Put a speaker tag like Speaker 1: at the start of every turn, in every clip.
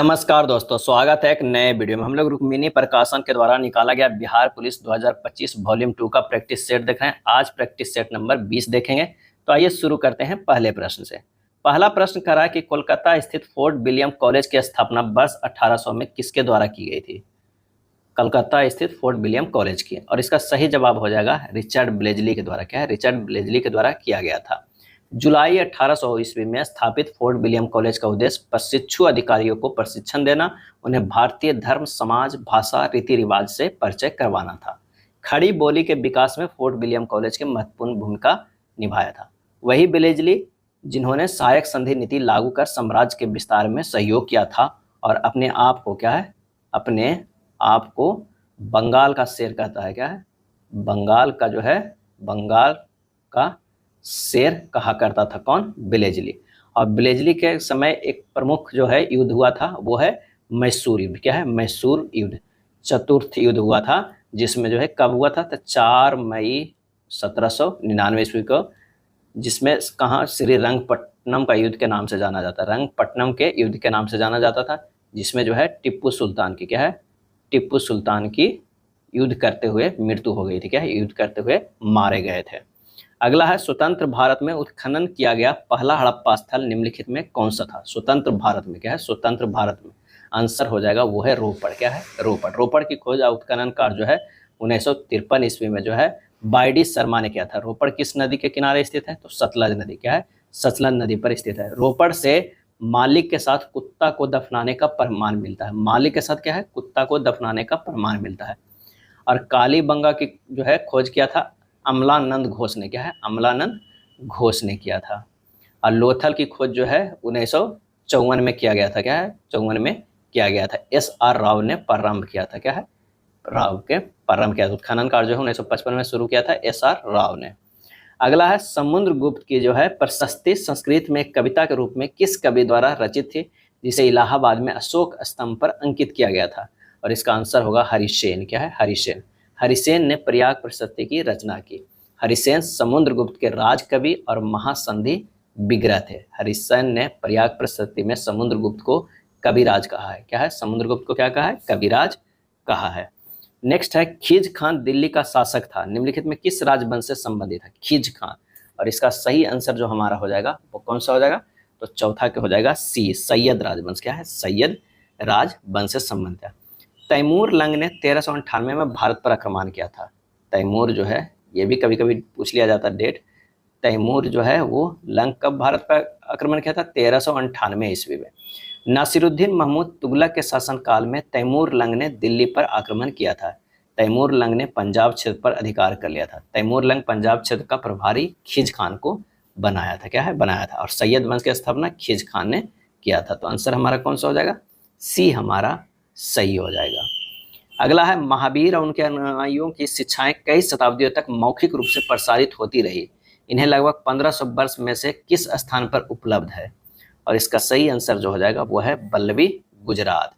Speaker 1: नमस्कार दोस्तों, स्वागत है एक नए वीडियो में। हम लोग रुक्मिणी प्रकाशन के द्वारा निकाला गया बिहार पुलिस 2025 वॉल्यूम 2 का प्रैक्टिस सेट देख रहे हैं। आज प्रैक्टिस सेट नंबर 20 देखेंगे। तो आइए शुरू करते हैं पहले प्रश्न से। पहला प्रश्न कह रहा है कि कोलकाता स्थित फोर्ट विलियम कॉलेज की स्थापना वर्ष 1800 में किसके द्वारा की गई थी? कोलकाता स्थित फोर्ट विलियम कॉलेज की, और इसका सही जवाब हो जाएगा रिचर्ड ब्लेजली के द्वारा। क्या है? रिचर्ड ब्लेजली के द्वारा किया गया था। जुलाई 1800 ईस्वी में स्थापित फोर्ट विलियम कॉलेज का उद्देश्य प्रशिक्षु अधिकारियों को प्रशिक्षण देना, उन्हें भारतीय धर्म, समाज, भाषा, रीति रिवाज से परिचय करवाना था। खड़ी बोली के विकास में फोर्ट विलियम कॉलेज की महत्वपूर्ण भूमिका निभाया था। वही ब्लेजली जिन्होंने सहायक संधि नीति लागू कर साम्राज्य के विस्तार में सहयोग किया था और अपने आप को क्या है, अपने आप को बंगाल का शेर कहता है। क्या है? बंगाल का जो है, बंगाल का शेर कहा करता था। कौन? ब्लेजली। और ब्लेजली के समय एक प्रमुख जो है युद्ध हुआ था, वो है मैसूर युद्ध। क्या है? मैसूर युद्ध, चतुर्थ युद्ध हुआ था, जिसमें जो है कब हुआ था? तो 4 मई 1799 ईस्वी को, जिसमें कहाँ श्री रंगपट्टनम का युद्ध के नाम से जाना जाता है। रंगपट्टनम के युद्ध के नाम से जाना जाता था, जिसमें जो है टिप्पू सुल्तान की, क्या है, टिप्पू सुल्तान की युद्ध करते हुए मृत्यु हो गई थी। क्या है? युद्ध करते हुए मारे गए थे। अगला है, स्वतंत्र भारत में उत्खनन किया गया पहला हड़प्पा स्थल निम्नलिखित में कौन सा था? स्वतंत्र भारत में, क्या है, स्वतंत्र भारत में आंसर हो जाएगा वो है रोपड़। क्या है? रोपड़। रोपड़ की खोज और उत्खनन कार्य जो है 1953 ईस्वी में जो है बाईडी शर्मा ने किया था। रोपड़ किस नदी के किनारे स्थित है? तो सतलज नदी। क्या है? सतलज नदी पर स्थित है। रोपड़ से मालिक के साथ कुत्ता को दफनाने का प्रमाण मिलता है। मालिक के साथ क्या है? कुत्ता को दफनाने का प्रमाण मिलता है। और कालीबंगा की जो है खोज किया था अमलानंद घोष ने। क्या है? अमलानंद घोष ने किया था। और लोथल की खोज जो है 1954 में किया गया था। क्या है? 54 में किया गया था। SR राव ने प्रारंभ किया था। क्या है? राव के प्रारंभ किया था। उत्खनन कार्य जो है 1955 में शुरू किया था SR राव ने। अगला है, समुद्रगुप्त की जो है प्रशस्ति संस्कृत में एक कविता के रूप में किस कवि द्वारा रचित थी, जिसे इलाहाबाद में अशोक स्तंभ पर अंकित किया गया था? और इसका आंसर होगा हरिसेन। क्या है? हरिसेन। हरिसेन ने प्रयाग प्रशस्ति की रचना की। हरिसेन समुद्रगुप्त के राजकवि और महासंधि विग्रह थे। हरिसेन ने प्रयाग प्रशस्ति में समुद्रगुप्त को कविराज कहा है। क्या है? समुद्रगुप्त को क्या कहा है? कविराज कहा है। नेक्स्ट है, खिज खान दिल्ली का शासक था, निम्नलिखित में किस राजवंश से संबंधित है? खिज खान। और इसका सही आंसर जो हमारा हो जाएगा वो कौन सा हो जाएगा? तो चौथा के हो जाएगा सी, सैयद राजवंश। क्या है? सैयद राजवंश से संबंधित है। तैमूर लंग ने 1398 में भारत पर आक्रमण किया था। तैमूर जो है, ये भी कभी कभी पूछ लिया जाता है डेट। तैमूर जो है वो लंग कब भारत पर आक्रमण किया था? 1398 ईस्वी में। नासिरुद्दीन महमूद तुगलक के शासनकाल में तैमूर लंग ने दिल्ली पर आक्रमण किया था। तैमूर लंग ने पंजाब क्षेत्र पर अधिकार कर लिया था। तैमूर लंग पंजाब क्षेत्र का प्रभारी खिज खान को बनाया था। क्या है? बनाया था। और सैयद वंश की स्थापना खिज खान ने किया था। तो आंसर हमारा कौन सा हो जाएगा? सी हमारा सही हो जाएगा। अगला है, महावीर और उनके अनुयायियों की शिक्षाएं कई शताब्दियों तक मौखिक रूप से प्रसारित होती रही। इन्हें लगभग 1500 वर्ष में से किस स्थान पर उपलब्ध है? और इसका सही आंसर जो हो जाएगा वो है बल्लवी, गुजरात।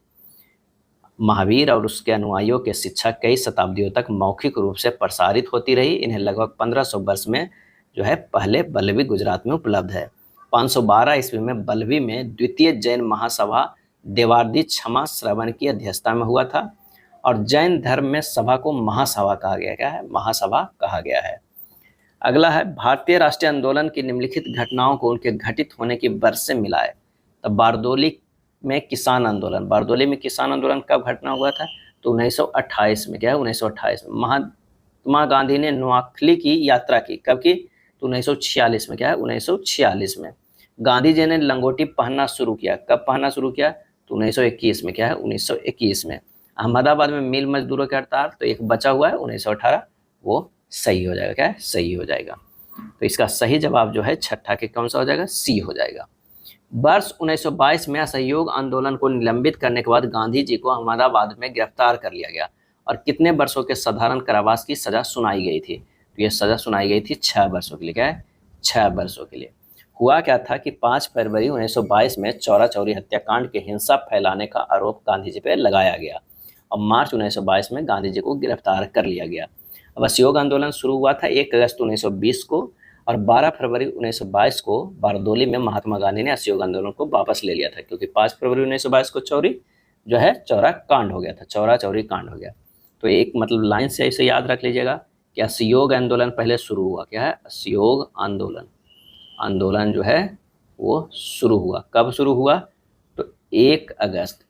Speaker 1: महावीर और उसके अनुयायियों की शिक्षा कई शताब्दियों तक मौखिक रूप से प्रसारित होती रही। इन्हें लगभग 1500 वर्ष में जो है पहले बल्लवी, गुजरात में उपलब्ध है। 512 ईस्वी में बल्लवी में द्वितीय जैन महासभा देवार्दी क्षमा श्रवण की अध्यक्षता में हुआ था। और जैन धर्म में सभा को महासभा कहा गया। क्या है? महासभा कहा गया है। अगला है, भारतीय राष्ट्रीय आंदोलन की निम्नलिखित घटनाओं को उनके घटित होने की वर्ष से मिलाए। तो बारदोली में किसान आंदोलन, बारदोली में किसान आंदोलन कब घटना हुआ था? तो 1928 में। क्या है? 1928 में। महात्मा गांधी ने नोआखली की यात्रा की, कब की? तो 1946 में। क्या है? 1946 में। गांधी जी ने लंगोटी पहनना शुरू किया, कब पहनना शुरू किया? तो 1921 में। क्या है? 1921 में। अहमदाबाद में मिल मजदूरों की हड़ताल, तो एक बचा हुआ है 1918, वो सही हो जाएगा। क्या है? सही हो जाएगा। तो इसका सही जवाब जो है छठा के कौन सा हो जाएगा? सी हो जाएगा। वर्ष 1922 में असहयोग आंदोलन को निलंबित करने के बाद गांधी जी को अहमदाबाद में गिरफ्तार कर लिया गया और कितने वर्षों के साधारण कारावास की सजा सुनाई गई थी? तो यह सजा सुनाई गई थी 6 वर्षों के लिए। क्या है? 6 वर्षों के लिए। हुआ क्या था कि 5 फरवरी 1922 में चौरा चौरी हत्याकांड के हिंसा फैलाने का आरोप गांधी जी पर लगाया गया और मार्च 1922 में गांधी जी को गिरफ्तार कर लिया गया। अब असहयोग आंदोलन शुरू हुआ था 1 अगस्त 1920 को और 12 फरवरी 1922 को बारदोली में महात्मा गांधी ने असहयोग आंदोलन को वापस ले लिया था, क्योंकि 5 फरवरी 1922 को चौरी जो है चौरा कांड हो गया था, चौरा चौरी कांड हो गया। तो एक मतलब लाइन से ऐसे याद रख लीजिएगा कि असहयोग आंदोलन पहले शुरू हुआ, क्या है, असहयोग आंदोलन, आंदोलन जो है वो शुरू हुआ, कब शुरू हुआ, तो 1 अगस्त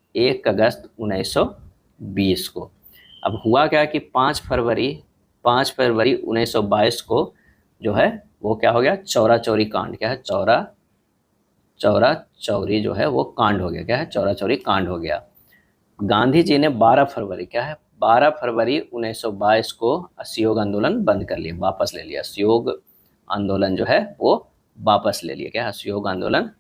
Speaker 1: 1920 को। अब हुआ क्या कि 5 फरवरी 1922 को जो है वो क्या हो गया, चौरा चौरी कांड, क्या है, चौरा चौरी जो है वो कांड हो गया, क्या है, चौरा चौरी कांड हो गया। गांधी जी ने 12 फरवरी, क्या है, 12 फरवरी 1922 को असहयोग आंदोलन बंद कर लिया, वापस ले लिया, असहयोग आंदोलन जो है वो वापस ले लिया, क्या है, असहयोग आंदोलन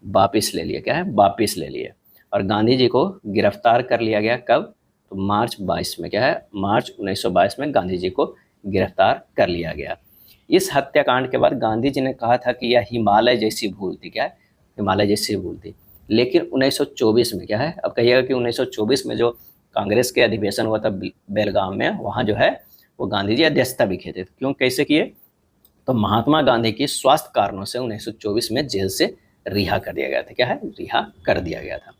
Speaker 1: वापस ले लिया, क्या है, वापस ले लिए। और गांधी जी को गिरफ्तार कर लिया गया, कब, तो मार्च 22 में, क्या है, मार्च 1922 में गांधी जी को गिरफ्तार कर लिया गया। इस हत्याकांड के बाद गांधी जी ने कहा था कि यह हिमालय जैसी भूल थी, क्या है, हिमालय जैसी भूल थी। लेकिन 1924 में, क्या है, अब कहिएगा कि 1924 में जो कांग्रेस के अधिवेशन हुआ था बेलगाम में, वहाँ जो है वो गांधी जी अध्यक्षता भी किए थे। क्यों, कैसे किए, तो महात्मा गांधी की स्वास्थ्य कारणों से 1924 में जेल से रिहा कर दिया गया था, क्या है, रिहा कर दिया गया था।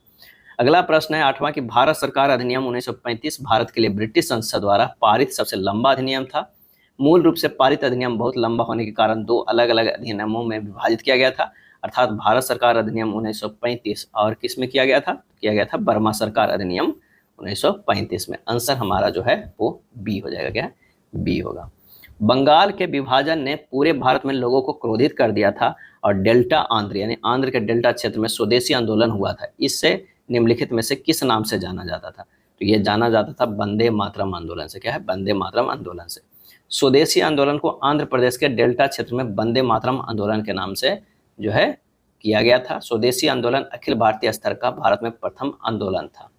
Speaker 1: अगला प्रश्न है 8वां कि भारत सरकार अधिनियम 1935 भारत के लिए ब्रिटिश संसद द्वारा पारित सबसे लंबा अधिनियम था। मूल रूप से पारित अधिनियम बहुत लंबा होने के कारण 2 अलग अलग अधिनियमों में विभाजित किया गया था, अर्थात भारत सरकार अधिनियम 1935 और किस में किया गया था, बर्मा सरकार अधिनियम 1935 में। आंसर हमारा जो है वो बी हो जाएगा, क्या है, बी होगा। बंगाल के विभाजन ने पूरे भारत में लोगों को क्रोधित कर दिया था और डेल्टा आंध्र यानी आंध्र के डेल्टा क्षेत्र में स्वदेशी आंदोलन हुआ था। इससे निम्नलिखित में से किस नाम से जाना जाता था, तो ये जाना जाता था वंदे मातरम आंदोलन से, क्या है, वंदे मातरम आंदोलन से। स्वदेशी आंदोलन को आंध्र प्रदेश के डेल्टा क्षेत्र में वंदे मातरम आंदोलन के नाम से जो है किया गया था। स्वदेशी आंदोलन अखिल भारतीय स्तर का भारत में प्रथम आंदोलन था,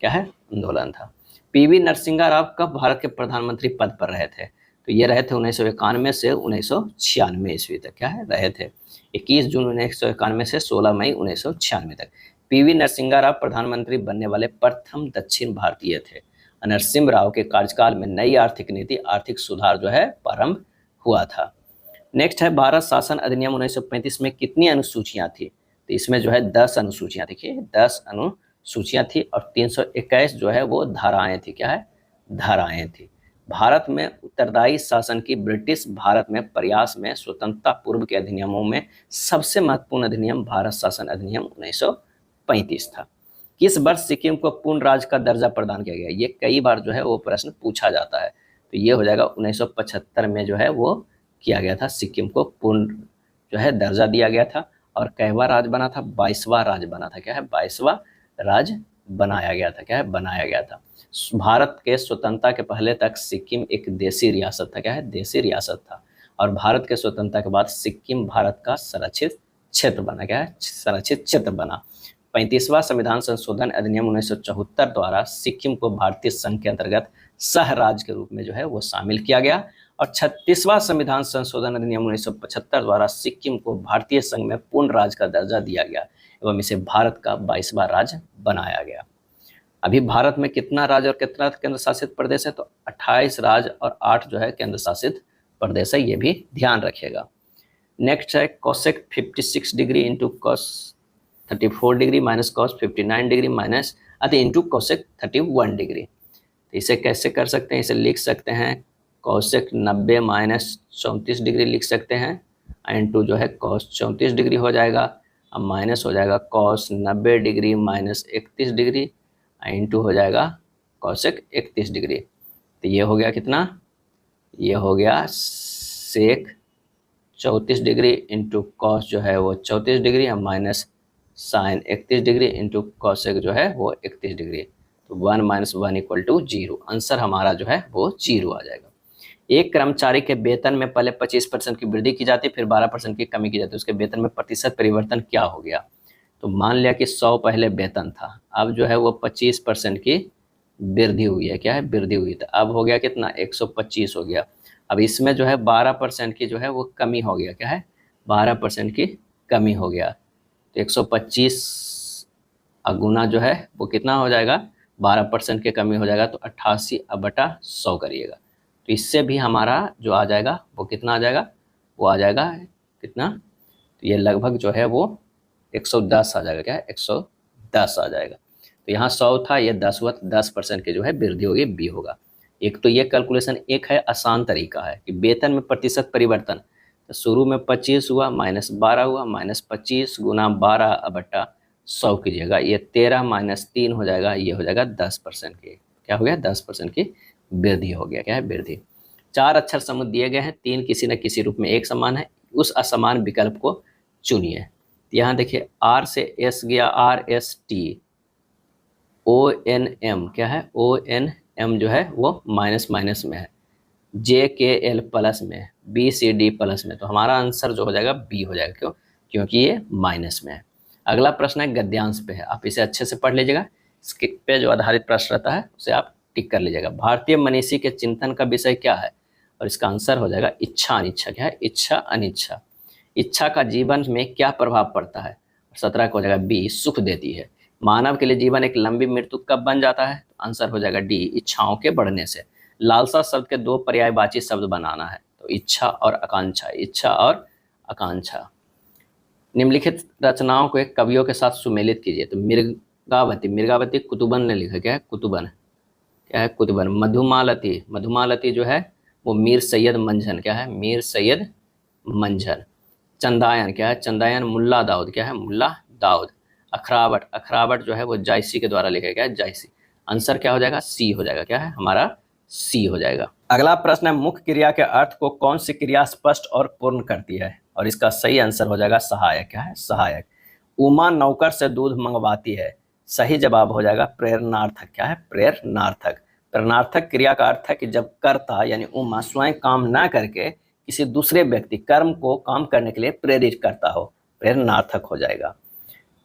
Speaker 1: क्या है, आंदोलन था। पीवी नरसिंह राव कब भारत के प्रधानमंत्री पद पर रहे थे, तो ये रहे थे 1991 से 1996 ईस्वी तक, क्या है, रहे थे 21 जून 1991 से 16 मई 1996 तक। पीवी नरसिंह राव प्रधानमंत्री बनने वाले प्रथम दक्षिण भारतीय थे। नरसिम्हा राव के कार्यकाल में नई आर्थिक नीति, आर्थिक सुधार जो है प्रारंभ हुआ था। नेक्स्ट है भारत शासन अधिनियम 1935 में कितनी अनुसूचियां थी, तो इसमें जो है 10 अनुसूचियां, देखिए 10 अनुसूचियां थी और 321 जो है वो धाराएं थी, क्या है, धाराएं थी। भारत में उत्तरदायी शासन की ब्रिटिश भारत में प्रयास में स्वतंत्रता पूर्व के अधिनियमों में सबसे महत्वपूर्ण अधिनियम भारत शासन अधिनियम 1935 था। किस वर्ष सिक्किम को पूर्ण राज्य का दर्जा प्रदान किया गया, ये कई बार जो है वो प्रश्न पूछा जाता है, तो ये हो जाएगा 1975 में जो है वो किया गया था, सिक्किम को पूर्ण जो है दर्जा दिया गया था। और कैवा राज्य बना था, 22वां राज्य बना था, क्या है, 22वां राज्य बनाया गया था, क्या है, बनाया गया था। भारत के स्वतंत्रता के पहले तक सिक्किम एक देशी रियासत था, क्या है, देशी रियासत था। और भारत के स्वतंत्रता के बाद सिक्किम भारत का संरक्षित क्षेत्र बना, क्या है, संरक्षित क्षेत्र बना। 35वां संविधान संशोधन अधिनियम 1974 द्वारा सिक्किम को भारतीय संघ के अंतर्गत सह राज्य के रूप में जो है वो शामिल किया गया। और 36वां संविधान संशोधन अधिनियम 1975 द्वारा सिक्किम को भारतीय संघ में पूर्ण राज्य का दर्जा दिया गया एवं इसे भारत का 22वां राज्य बनाया गया। अभी भारत में कितना राज्य और कितना केंद्र शासित प्रदेश है, तो 28 राज्य और 8 जो है केंद्र शासित प्रदेश है, ये भी ध्यान रखिएगा। नेक्स्ट है cosec 56 degree into cos 34 degree minus cos 59 degree minus into cosec 31 degree. तो इसे कैसे कर सकते हैं, इसे लिख सकते हैं कोसेक 90 माइनस 34 डिग्री लिख सकते हैं, इंटू जो है कॉस 34 डिग्री हो जाएगा, अब माइनस हो जाएगा cos 90 degree minus 31 degree, into हो जाएगा कोसेक 31 डिग्री। तो ये हो गया कितना, ये हो गया सेक 34 डिग्री इंटू कॉस जो है वो 34 डिग्री और minus sine 31 degree into cosec जो है वो 31 डिग्री। तो 1 माइनस 1 इक्वल टू 0। आंसर हमारा जो है वो 0 आ जाएगा। एक कर्मचारी के वेतन में पहले 25% की वृद्धि की जाती है, फिर 12% की कमी की जाती है, उसके वेतन में प्रतिशत परिवर्तन क्या हो गया। तो मान लिया कि 100 पहले वेतन था, अब जो है वो 25% की वृद्धि हुई है, क्या है, वृद्धि हुई। तो अब हो गया कितना, 125 हो गया। अब इसमें जो है 12% की जो है वो कमी हो गया, क्या है, 12% की कमी हो गया। तो 125 गुना जो है वो कितना हो जाएगा, 12% की कमी हो जाएगा, तो 88 बटा 100 करिएगा। तो इससे भी हमारा जो आ जाएगा वो कितना आ जाएगा, वो आ जाएगा कितना, तो ये लगभग जो है वो 110 आ जाएगा, क्या है 110 आ जाएगा। तो यहाँ 100 था, ये 10 हुआ, तो 10% की जो है वृद्धि होगी, बी होगा। एक तो ये कैलकुलेशन, एक है आसान तरीका है कि वेतन में प्रतिशत परिवर्तन, तो शुरू में 25 हुआ, -12 हुआ, -25 गुना 12 बट्टा 100 कीजिएगा, ये 13 -3 हो जाएगा, ये हो जाएगा 10% की, क्या हो गया 10% की वृद्धि हो गया, क्या है वृद्धि। 4 अक्षर समूह दिए गए हैं, 3 किसी न किसी रूप में एक समान है, उस असमान विकल्प को चुनिए। यहाँ देखिए आर से एस गया, RST, ONM क्या है, ONM जो है वो माइनस माइनस में है, JKL प्लस में है, BCD प्लस में, तो हमारा आंसर जो हो जाएगा बी हो जाएगा। क्यों? क्योंकि ये माइनस में है। अगला प्रश्न है गद्यांश पे है, आप इसे अच्छे से पढ़ लीजिएगा, इसके पे जो आधारित प्रश्न रहता है उसे आप टिक कर लीजिएगा। भारतीय मनीषी के चिंतन का विषय क्या है, और इसका आंसर हो जाएगा इच्छा अनिच्छा, क्या है इच्छा अनिच्छा। इच्छा का जीवन में क्या प्रभाव पड़ता है, 17 का हो जाएगा बी, सुख देती है। मानव के लिए जीवन एक लंबी मृत्यु कब बन जाता है, आंसर हो जाएगा डी, इच्छाओं के बढ़ने से। लालसा शब्द के 2 पर्यायवाची शब्द बनाना है, तो इच्छा और आकांक्षा, इच्छा और आकांक्षा। निम्नलिखित रचनाओं को एक कवियों के साथ सुमेलित कीजिए, तो मृगावती, मृगावती कुतुबन ने लिखा, क्या है कुतुबन, क्या है कुतुबन। मधुमालती, मधुमालती जो है वो मीर सैयद मंझन, क्या है मीर सैयद मंझन। चंदायन, क्या है चंदायन, मुल्ला दाऊद, क्या है मुल्ला दाऊद। अखरावट, अखरावट जो है वो जायसी के द्वारा लिखा गया है, जायसी। आंसर क्या हो जाएगा, सी हो जाएगा, क्या है हमारा सी हो जाएगा। अगला प्रश्न है मुख्य क्रिया के अर्थ को कौन सी क्रिया स्पष्ट और पूर्ण करती है, और इसका सही आंसर हो जाएगा सहायक, क्या है सहायक। उमा नौकर से दूध मंगवाती है, सही जवाब हो जाएगा प्रेरणार्थक, क्या है प्रेरणार्थक। प्रेरणार्थक क्रिया का अर्थ है कि जब कर्ता यानी उमा स्वयं काम ना करके किसी दूसरे व्यक्ति कर्म को काम करने के लिए प्रेरित करता हो, प्रेरणार्थक हो जाएगा।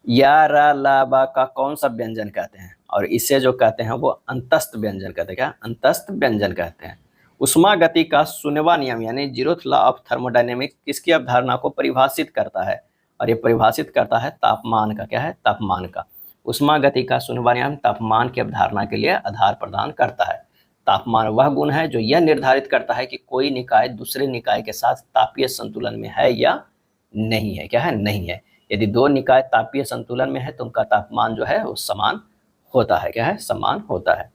Speaker 1: या रा ला बा का कौन सा व्यंजन कहते हैं, और इसे जो कहते हैं वो अंतस्थ व्यंजन कहते हैं, क्या अंतस्थ व्यंजन कहते हैं। उष्मा गति का शून्यवा नियम यानी जीरोथ लॉ ऑफ थर्मोडायनेमिक्स किसकी अवधारणा को परिभाषित करता है, और ये परिभाषित करता है तापमान का, क्या है तापमान का। उष्मा गति का शून्यवा नियम तापमान की अवधारणा के लिए आधार प्रदान करता है। तापमान वह गुण है जो यह निर्धारित करता है कि कोई निकाय दूसरे निकाय के साथ तापीय संतुलन में है या नहीं है, क्या है नहीं है। यदि 2 निकाय तापीय संतुलन में है तो उनका तापमान जो है वो समान होता है, क्या है समान होता है।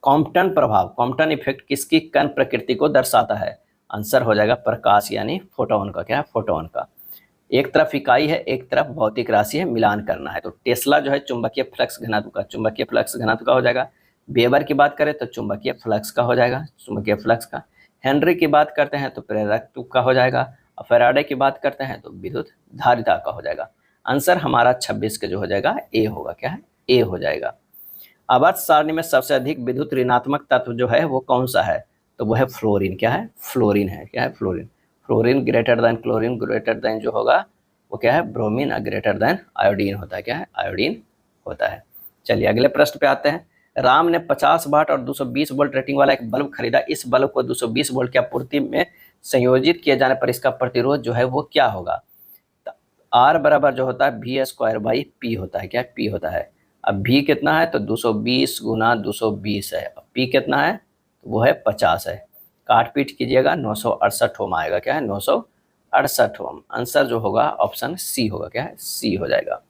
Speaker 1: कॉम्पटन प्रभाव, कॉम्पटन इफेक्ट किसकी कण प्रकृति को दर्शाता है, आंसर हो जाएगा प्रकाश यानी फोटोन का, क्या है फोटोन का। एक तरफ इकाई है, एक तरफ भौतिक राशि है, मिलान करना है, तो टेस्ला जो है चुंबकीय फ्लक्स घनत्व का, चुंबकीय फ्लक्स घनत्व का हो जाएगा। वेबर की बात करें तो चुंबकीय फ्लक्स का हो जाएगा, चुंबकीय फ्लक्स का। हेनरी की बात करते हैं तो प्रेरकत्व का हो जाएगा, और फैराडे की बात करते हैं तो विद्युत धारिता का हो जाएगा। आंसर हमारा 26 का जो हो जाएगा ए होगा, क्या है ए हो जाएगा। आवर्त सारणी में सबसे अधिक विद्युत ऋणात्मक तत्व जो है वो कौन सा है, तो वो है फ्लोरीन, क्या है फ्लोरीन है, क्या है fluorine. Fluorine greater than chlorine greater than जो होगा वो क्या है ब्रोमीन, ग्रेटर देन आयोडीन होता है, क्या है आयोडीन होता है। चलिए अगले प्रश्न पे आते हैं। राम ने 50 वाट और 220 वोल्ट रेटिंग वाला एक बल्ब खरीदा, इस बल्ब को 220 वोल्ट की आपूर्ति में संयोजित किए जाने पर इसका प्रतिरोध जो है वो क्या होगा, आर बराबर जो होता है V² होता है, क्या पी होता है। अब भी कितना है तो 220 गुना 220 है, पी कितना है तो वो है 50 है, काट पीट कीजिएगा 968 ओम आएगा, क्या है 968 ओम। आंसर जो होगा ऑप्शन सी होगा, क्या है सी हो जाएगा।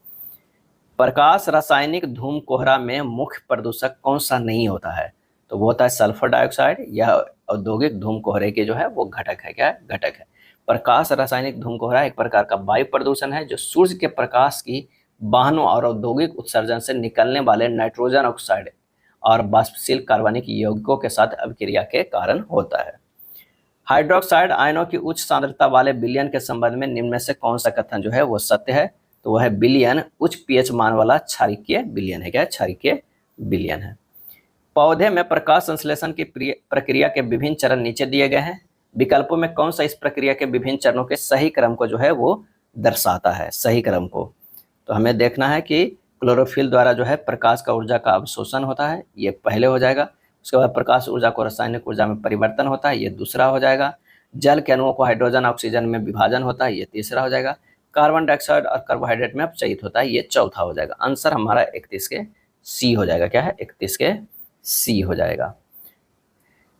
Speaker 1: प्रकाश रासायनिक धूम कोहरा में मुख्य प्रदूषक कौन सा नहीं होता है, तो वो होता है सल्फर डाइऑक्साइड, या औद्योगिक धूम कोहरे के जो है वो घटक है, क्या है घटक है। प्रकाश रासायनिक धूम कोहरा एक प्रकार का वायु प्रदूषण है जो सूर्य के प्रकाश की वाहनों और औद्योगिक उत्सर्जन से निकलने वाले नाइट्रोजन ऑक्साइड और वाष्पशील कार्बनिक यौगिकों के साथ अभिक्रिया के कारण होता है। हाइड्रोक्साइड आयनों की उच्च सांद्रता वाले विलयन के संबंध में निम्न में से कौन सा कथन जो है वो सत्य है, तो वह है विलयन उच्च पीएच मान वाला क्षारीकीय विलयन है, क्या क्षारीकीय विलयन है। पौधे में प्रकाश संश्लेषण की प्रक्रिया के विभिन्न चरण नीचे दिए गए हैं, विकल्पों में कौन सा इस प्रक्रिया के विभिन्न चरणों के सही क्रम को जो है वो दर्शाता है, सही क्रम को। तो हमें देखना है कि क्लोरोफिल द्वारा जो है प्रकाश का ऊर्जा का अवशोषण होता है, ये पहले हो जाएगा। उसके बाद प्रकाश ऊर्जा को रासायनिक ऊर्जा में परिवर्तन होता है, ये दूसरा हो जाएगा। जल के अणुओं को हाइड्रोजन ऑक्सीजन में विभाजन होता है, ये तीसरा हो जाएगा। कार्बन डाइऑक्साइड और कार्बोहाइड्रेट में अपचयित होता है, ये चौथा हो जाएगा। आंसर हमारा 31 के सी हो जाएगा, क्या है 31 के सी हो जाएगा।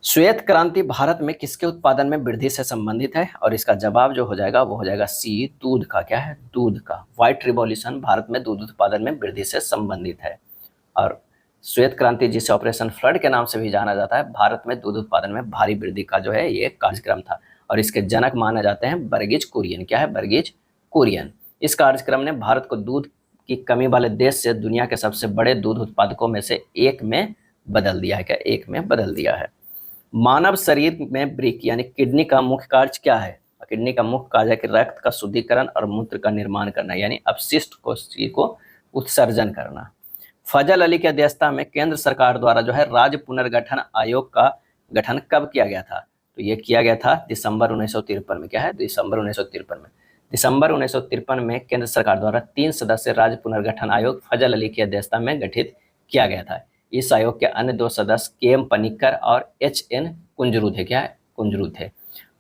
Speaker 1: श्वेत क्रांति भारत में किसके उत्पादन में वृद्धि से संबंधित है? और इसका जवाब जो हो जाएगा वो हो जाएगा सी, दूध का। क्या है? दूध का। व्हाइट रिवॉल्यूशन भारत में दूध उत्पादन में वृद्धि से संबंधित है। और श्वेत क्रांति, जिसे ऑपरेशन फ्लड के नाम से भी जाना जाता है, भारत में दूध उत्पादन में भारी वृद्धि का जो है ये कार्यक्रम था। और इसके जनक माने जाते हैं बर्गिज कुरियन। क्या है? बर्गिज कुरियन। इस कार्यक्रम ने भारत को दूध की कमी वाले देश से दुनिया के सबसे बड़े दूध उत्पादकों में से एक में बदल दिया है। क्या? एक में बदल दिया है। मानव शरीर में ब्रिक यानी किडनी का मुख्य कार्य क्या है? किडनी का मुख्य कार्य है कि रक्त का शुद्धिकरण और मूत्र का निर्माण करना, यानी अपशिष्ट को उत्सर्जन करना। फजल अली की अध्यक्षता में केंद्र सरकार द्वारा जो है राज्य पुनर्गठन आयोग का गठन कब किया गया था? तो ये किया गया था दिसंबर 1953 में। क्या है? दिसंबर 1953 में। दिसंबर 1953 में केंद्र सरकार द्वारा 3 सदस्यीय राज्य पुनर्गठन आयोग फजल अली की अध्यक्षता में गठित किया गया था। इस आयोग के अन्य 2 सदस्य के.एम. पनिक्कर और एच.एन. कुंजरू थे। क्या है? कुंजरू थे।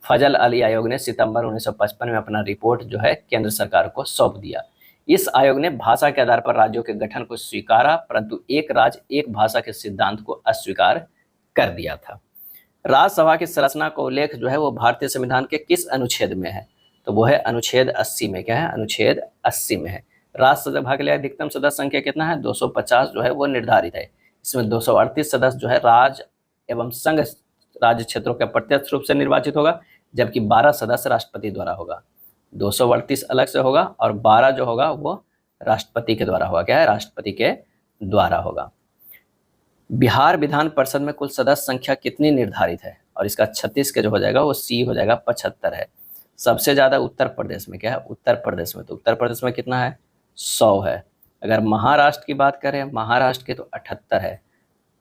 Speaker 1: फजल अली आयोग ने सितंबर 1955 में अपना रिपोर्ट जो है केंद्र सरकार को सौंप दिया। इस आयोग ने भाषा के आधार पर राज्यों के गठन को स्वीकारा, परंतु एक राज्य एक भाषा के सिद्धांत को अस्वीकार कर दिया था। राज्यसभा की संरचना का उल्लेख जो है वो भारतीय संविधान के किस अनुच्छेद में है? तो वो है अनुच्छेद 80 में। क्या है? अनुच्छेद 80 में है। राज्यसभा के लिए अधिकतम सदस्य संख्या कितना है? 250 जो है वो निर्धारित है। इसमें 238 सदस्य जो है राज्य एवं संघ राज्य क्षेत्रों के प्रत्यक्ष रूप से निर्वाचित होगा, जबकि 12 सदस्य राष्ट्रपति द्वारा होगा। 238 अलग से होगा और 12 जो होगा वो राष्ट्रपति के द्वारा होगा। क्या है? राष्ट्रपति के द्वारा होगा। बिहार विधान परिषद में कुल सदस्य संख्या कितनी निर्धारित है? और इसका 36 के जो हो जाएगा वो सी हो जाएगा, 75 है। सबसे ज्यादा उत्तर प्रदेश में। क्या है? उत्तर प्रदेश में। तो उत्तर प्रदेश में कितना है? 100 है। अगर महाराष्ट्र की बात करें, महाराष्ट्र के तो 78 है।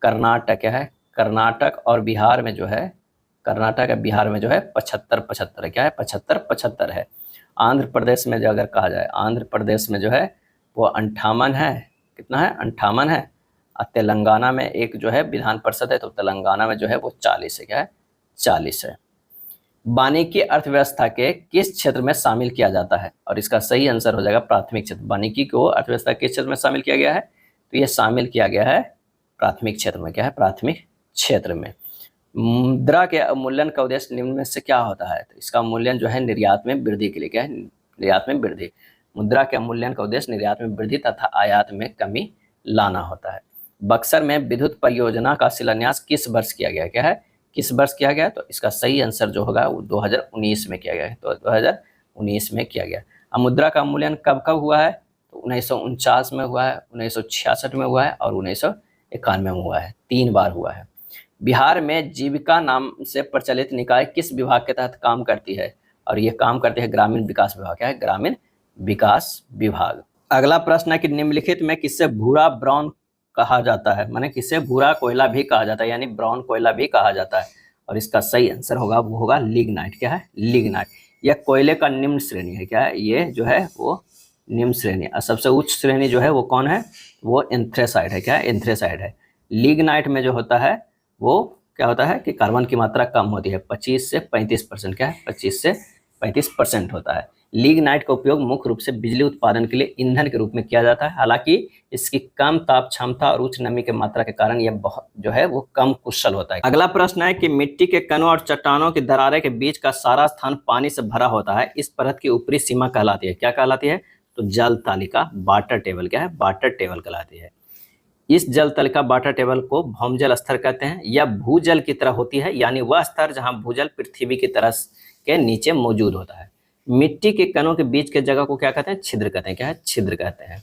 Speaker 1: कर्नाटक क्या है? कर्नाटक और बिहार में जो है, कर्नाटक और बिहार में जो है 75 है। क्या है? 75 है। आंध्र प्रदेश में जो अगर कहा जाए, आंध्र प्रदेश में जो है वो 58 है। कितना है? 58 है। और तेलंगाना में एक जो है विधान परिषद है, तो तेलंगाना में जो है वो 40 है। क्या है? 40 है। वानिकी अर्थव्यवस्था के किस क्षेत्र में शामिल किया जाता है? और इसका सही आंसर हो जाएगा प्राथमिक क्षेत्र। वानिकी को अर्थव्यवस्था किस क्षेत्र में शामिल किया गया है? तो ये शामिल किया गया है प्राथमिक क्षेत्र में। क्या है? प्राथमिक क्षेत्र में। मुद्रा के अवमूल्यन का उद्देश्य निम्न में से क्या होता है? तो इसका मूल्यन जो है निर्यात में वृद्धि के लिए। क्या है? निर्यात में वृद्धि। मुद्रा के अवमूल्यन का उद्देश्य निर्यात में वृद्धि तथा आयात में कमी लाना होता है। बक्सर में विद्युत परियोजना का शिलान्यास किस वर्ष किया गया? क्या है? किस वर्ष किया गया? तो इसका सही आंसर जो होगा वो 2019 में किया गया है। तो 2019 में किया गया। अब मुद्रा का अवमूल्यन कब कब हुआ है? तो 1949 में हुआ है, 1966 में हुआ है और 1991 में हुआ है। 3 बार हुआ है। बिहार में जीविका नाम से प्रचलित निकाय किस विभाग के तहत काम करती है? और ये काम करते हैं ग्रामीण विकास विभाग। क्या है? ग्रामीण विकास विभाग। अगला प्रश्न है कि निम्नलिखित में किससे भूरा ब्राउन कहा जाता है? माने किसे भूरा कोयला भी कहा जाता है, यानी ब्राउन कोयला भी कहा जाता है। और इसका सही आंसर होगा वो होगा लिग्नाइट। क्या है? लिग्नाइट। यह कोयले का निम्न श्रेणी है। क्या है? ये जो है वो निम्न श्रेणी। और सबसे उच्च श्रेणी जो है वो कौन है? वो एंथ्रेसाइड है। क्या है? एंथ्रेसाइड है। लिग्नाइट में जो होता है वो क्या होता है कि कार्बन की मात्रा कम होती है, 25 से 35%। क्या है? 25 से 35% होता है। लिग्नाइट का उपयोग मुख्य रूप से बिजली उत्पादन के लिए ईंधन के रूप में किया जाता है। हालांकि इसकी कम ताप क्षमता और उच्च नमी की मात्रा के कारण यह बहुत जो है वो कम कुशल होता है। अगला प्रश्न है कि मिट्टी के कणों और चट्टानों की दरारें के बीच का सारा स्थान पानी से भरा होता है। इस परत की ऊपरी सीमा कहलाती है। क्या कहलाती है? तो जल तालिका, वाटर टेबल। क्या है? वाटर टेबल कहलाती है। इस जल तालिका वाटर टेबल को भौमजल स्तर कहते हैं। यह भूजल की तरह होती है, यानी वह स्तर जहां भूजल पृथ्वी की तरह के नीचे मौजूद होता है। मिट्टी के कणों के बीच के जगह को क्या कहते हैं? छिद्र कहते हैं। क्या है? छिद्र कहते हैं।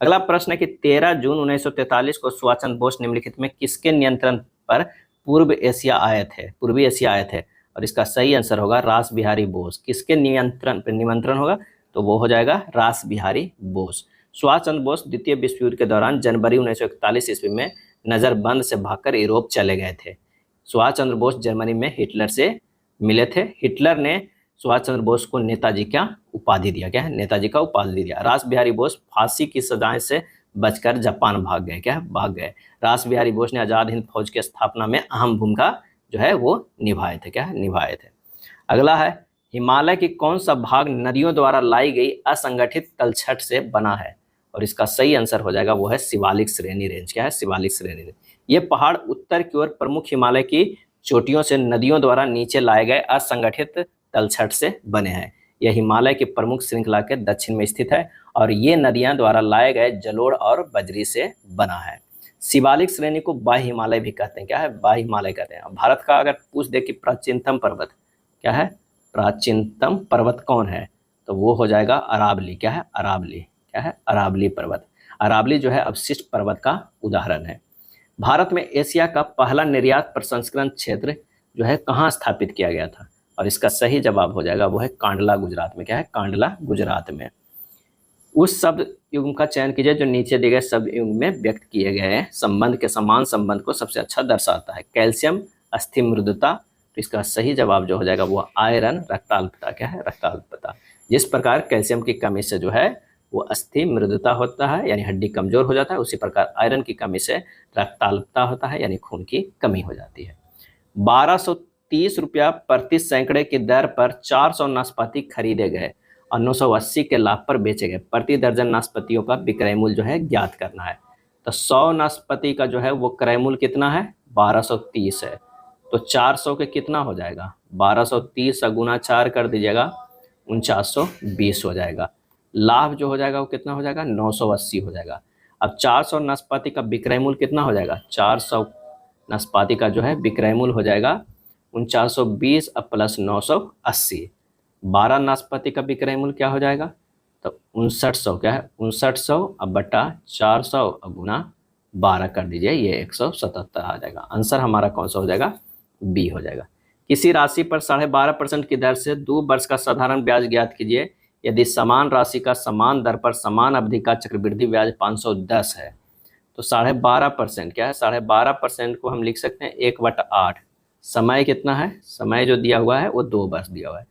Speaker 1: अगला प्रश्न है कि 13 जून 1943 को सुभाष चंद्र बोस निम्नलिखित में किसके नियंत्रण पर पूर्वी एशिया आए थे? और इसका सही आंसर होगा रास बिहारी बोस। किसके नियंत्रण पर निमंत्रण होगा? तो वो हो जाएगा रास बिहारी बोस। सुभाष चंद्र बोस द्वितीय विश्व युद्ध के दौरान जनवरी 1941 ईस्वी में नजरबंद से भागकर यूरोप चले गए थे। सुभाष चंद्र बोस जर्मनी में हिटलर से मिले थे। हिटलर ने सुभाष चंद्र बोस को नेताजी का उपाधि दिया। क्या है? नेताजी का उपाधि दिया। रास बिहारी बोस फांसी की सजाएं से बचकर जापान भाग गए। क्या है? भाग गए। रास बिहारी बोस ने आजाद हिंद फौज की स्थापना में अहम भूमिका जो है वो निभाए थे। क्या है? निभाए थे। अगला है हिमालय की कौन सा भाग नदियों द्वारा लाई गई असंगठित तलछट से बना है? और इसका सही आंसर हो जाएगा वो है शिवालिक श्रेणी रेंज। क्या है? शिवालिक श्रेणी रेंज। ये पहाड़ उत्तर की ओर प्रमुख हिमालय की चोटियों से नदियों द्वारा नीचे लाए गए असंगठित तलछट से बने हैं। यह हिमालय की प्रमुख श्रृंखला के दक्षिण में स्थित है और ये नदियां द्वारा लाए गए जलोढ़ और बजरी से बना है। शिवालिक श्रेणी को बाह्य हिमालय भी कहते हैं। क्या है? बाह्य हिमालय कहते हैं। भारत का अगर पूछ दे कि प्राचीनतम पर्वत क्या है, प्राचीनतम पर्वत कौन है, तो वो हो जाएगा अरावली। क्या है? अरावली। क्या है? अरावली पर्वत। अरावली जो है अवशिष्ट पर्वत का उदाहरण है। भारत में एशिया का पहला निर्यात प्रसंस्करण क्षेत्र जो है कहाँ स्थापित किया गया था, और इसका सही जवाब हो जाएगा वो है कांडला, गुजरात में। क्या है? कांडला, गुजरात में। उस शब्द युग्म का चयन कीजिए जो नीचे दिए गए शब्द युग्म में व्यक्त किए गए संबंध के समान संबंध को सबसे अच्छा दर्शाता है। कैल्शियम, अस्थि मृदुता, तो इसका सही जवाब जो हो जाएगा वो आयरन, रक्ताल्पता। क्या है? रक्ताल्पता। जिस प्रकार कैल्शियम की कमी से जो है वो अस्थि मृदुता होता है यानी हड्डी कमजोर हो जाता है, उसी प्रकार आयरन की कमी से रक्ताल्पता होता है यानी खून की कमी हो जाती है। 1230 रुपया प्रति सैकड़े की दर पर 400 नाशपाती खरीदे गए और 980 के लाभ पर बेचे गए। प्रति दर्जन नाशपातियों का विक्रय मूल्य जो है ज्ञात करना है। तो 100 नाशपाती का जो है वो क्रय मूल्य कितना है? 1230 है। तो 400 के कितना हो जाएगा? 1230 गुना 4 कर दीजिएगा, 4920 हो जाएगा। लाभ जो हो जाएगा वो कितना हो जाएगा? 980 हो जाएगा। अब 400 नाशपाती का विक्रय मूल्य कितना हो जाएगा? 400 नाशपाती का जो है विक्रय मूल्य हो जाएगा 4920 प्लस 980। 12 नाशपाती का विक्रय मूल्य क्या हो जाएगा? तो 5900। क्या है? 5900 अब बटा 400 अब गुना 12 कर दीजिए, ये 177 आ जाएगा। आंसर हमारा कौन सा हो जाएगा? बी हो जाएगा। किसी राशि पर 12.5% की दर से 2 वर्ष का साधारण ब्याज ज्ञात कीजिए यदि समान राशि का समान दर पर समान अवधि का चक्रवृद्धि ब्याज 510 है। तो 12.5%। क्या है? 12.5% को हम लिख सकते हैं 1/8। समय कितना है? समय जो दिया हुआ है वो 2 वर्ष दिया हुआ है।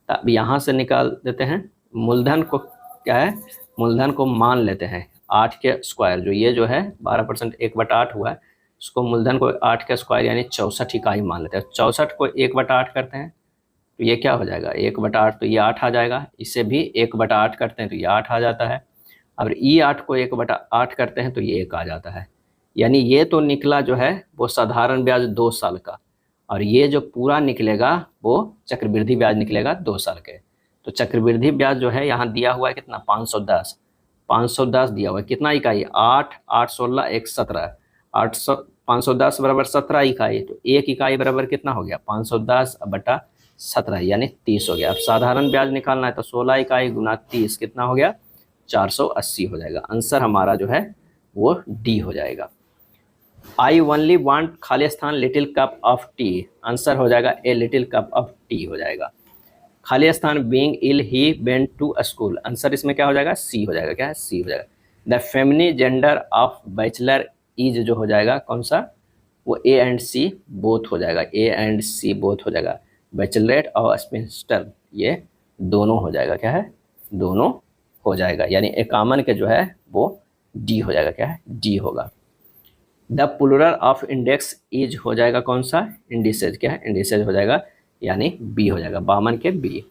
Speaker 1: अब यहाँ से निकाल देते हैं मूलधन को। क्या है? मूलधन को मान लेते हैं 8 के स्क्वायर, जो ये जो है 12% 1/8 हुआ है, उसको मूलधन को 8 के स्क्वायर यानी 64 इकाई मान लेते हैं। 64 को 1/8 करते हैं तो ये क्या हो जाएगा? 1/8, तो ये 8 आ जाएगा। इसे भी 1/8 करते हैं तो ये 8 आ जाता है। और E8 को 1/8 करते हैं तो ये 1 आ जाता है। यानी ये तो निकला जो है वो साधारण ब्याज 2 साल का, और ये जो पूरा निकलेगा वो चक्रवृद्धि ब्याज निकलेगा 2 साल के। तो चक्रवृद्धि ब्याज जो है यहाँ दिया हुआ है कितना? 510। 510 दिया हुआ है। कितना इकाई? 8, 8, 16, 1, 17। 510 बराबर 17 इकाई, तो 1 इकाई बराबर कितना हो गया? 510 बटा 17 यानी 30 हो गया। अब साधारण ब्याज निकालना है तो 16 इकाई गुना 30 कितना हो गया? 480 हो जाएगा। आंसर हमारा जो है वो डी हो जाएगा। आई ओनली वांट खाली स्थान little cup of tea, answer हो जाएगा a little cup of tea हो जाएगा। खाली स्थान being ill he went to school, answer इसमें क्या हो जाएगा? सी हो जाएगा। क्या है? सी हो जाएगा। The feminine gender of bachelor is जो हो जाएगा कौन सा? वो ए एंड सी बोथ हो जाएगा। ए एंड सी बोथ हो जाएगा। बैचलरेट और स्पिंस्टर ये दोनों हो जाएगा। क्या है? दोनों हो जाएगा, यानी एकामन के जो है वो डी हो जाएगा। क्या है? डी होगा। The plural of index is हो जाएगा कौन सा? इंडिसेज। क्या है? इंडिसेज हो जाएगा यानी बी हो जाएगा। 52 के B.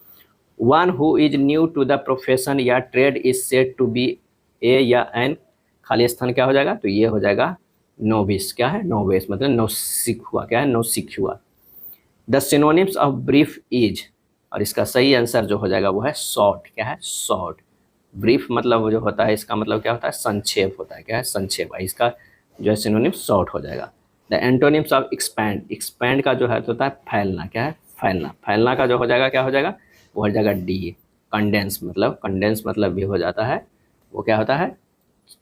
Speaker 1: One who is new to the profession या trade is said to be a या एन, खाली स्थान क्या हो जाएगा? तो ये हो जाएगा नोविस। क्या है? नोविस मतलब नौसिख हुआ। क्या है? नौसिख हुआ। The synonyms of brief is, और इसका सही आंसर जो हो जाएगा वो है शॉर्ट। क्या है? शॉर्ट। ब्रीफ मतलब जो होता है इसका मतलब क्या होता है? संक्षेप होता है। क्या है? संक्षेप। इसका जो है सिनोनिम शॉर्ट हो जाएगा। The antonyms of expand, expand का जो है तो होता है फैलना। क्या है? फैलना। फैलना का जो हो जाएगा क्या हो जाएगा? वो हो जाएगा डी। कंडेंस मतलब भी हो जाता है वो क्या होता है?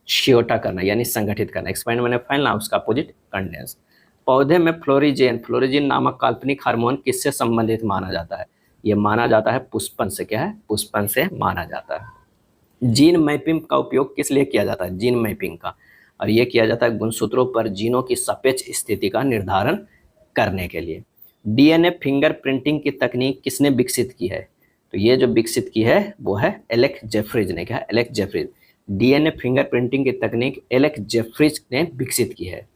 Speaker 1: छोटा करना यानी संगठित करना। एक्सपैंड मैंने फैलना, उसका अपोजिट कंडेंस। पौधे में फ्लोरिजेन नामक काल्पनिक हार्मोन किससे संबंधित माना जाता है? ये माना जाता है पुष्पन से। क्या है? पुष्पन से माना जाता है। जीन मैपिंग का उपयोग किस लिए किया जाता है? जीन मैपिंग का, और ये किया जाता है गुणसूत्रों पर जीनों की सापेक्ष स्थिति का निर्धारण करने के लिए। डीएनए फिंगर प्रिंटिंग की तकनीक किसने विकसित की है? तो ये जो विकसित की है वो है एलेक जेफरीज ने। क्या है? Alec Jeffreys. DNA fingerprinting की तकनीक एलेक जेफरीज ने विकसित की है।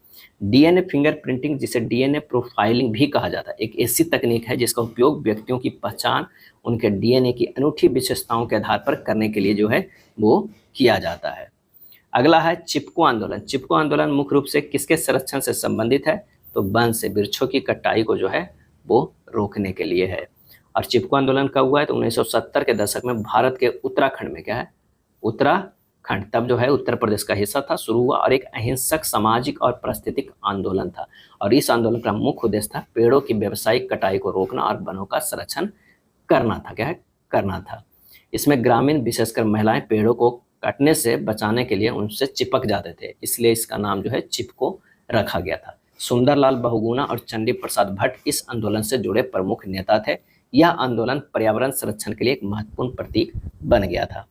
Speaker 1: डीएनए फिंगर प्रिंटिंग, जिसे डीएनए प्रोफाइलिंग भी कहा जाता है, एक ऐसी तकनीक है जिसका उपयोग व्यक्तियों की पहचान उनके डीएनए की अनूठी विशेषताओं के आधार पर करने के लिए जो है वो किया जाता है। अगला है चिपको आंदोलन। चिपको आंदोलन मुख्य रूप से किसके संरक्षण से संबंधित है? तो वन से वृक्षों की कटाई को जो है वो रोकने के लिए है। और चिपको आंदोलन कब हुआ है? तो 1970 के दशक में भारत के उत्तराखंड में, क्या है, उत्तराखंड तब जो है उत्तर प्रदेश का हिस्सा था, शुरू हुआ और एक अहिंसक सामाजिक और पारिस्थितिक आंदोलन था। और इस आंदोलन का मुख्य उद्देश्य था पेड़ों की व्यावसायिक कटाई को रोकना और वनों का संरक्षण करना था। क्या है? करना था। इसमें ग्रामीण विशेषकर महिलाएं पेड़ों को काटने से बचाने के लिए उनसे चिपक जाते थे, इसलिए इसका नाम जो है चिपको रखा गया था। सुंदरलाल बहुगुणा और चंडी प्रसाद भट्ट इस आंदोलन से जुड़े प्रमुख नेता थे। यह आंदोलन पर्यावरण संरक्षण के लिए एक महत्वपूर्ण प्रतीक बन गया था।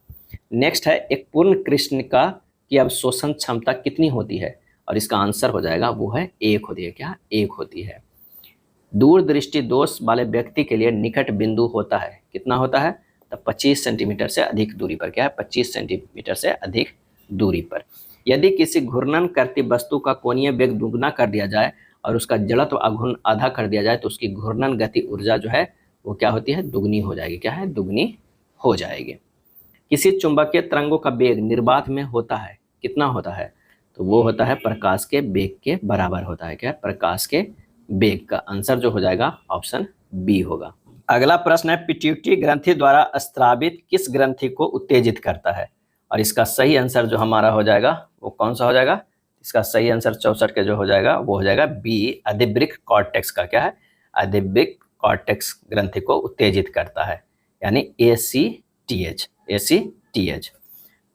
Speaker 1: नेक्स्ट है, एक पूर्ण कृष्णिका की अवशोषण क्षमता कितनी होती है? और इसका आंसर हो जाएगा वो है 1 होती है। क्या? 1 होती है। दूरदृष्टि दोष वाले व्यक्ति के लिए निकट बिंदु होता है, कितना होता है? तो 25 सेंटीमीटर से अधिक दूरी पर। क्या है? 25 सेंटीमीटर से अधिक दूरी पर। यदि किसी घूर्णन करती वस्तु का कोणीय वेग दुगना कर दिया जाए और उसका जड़त्व अघूर्ण आधा कर दिया जाए तो उसकी घूर्णन गति ऊर्जा जो है वो क्या होती है? दुगनी हो जाएगी। क्या है? दुगनी हो जाएगी। किसी चुंबकीय तरंगों का वेग निर्वात में होता है, कितना होता है? तो वो होता है प्रकाश के वेग के बराबर होता है। क्या? प्रकाश के वेग। का आंसर जो हो जाएगा ऑप्शन बी होगा। अगला प्रश्न है, पिट्यूटरी ग्रंथि द्वारा स्त्रावित किस ग्रंथि को उत्तेजित करता है? और इसका सही आंसर जो हमारा हो जाएगा वो कौन सा हो जाएगा? इसका सही आंसर 64 के जो हो जाएगा वो हो जाएगा बी, अधिवृक्क कॉर्टेक्स का। क्या है? अधिवृक्क कॉर्टेक्स ग्रंथि को उत्तेजित करता है, यानी ACTH। ACTH।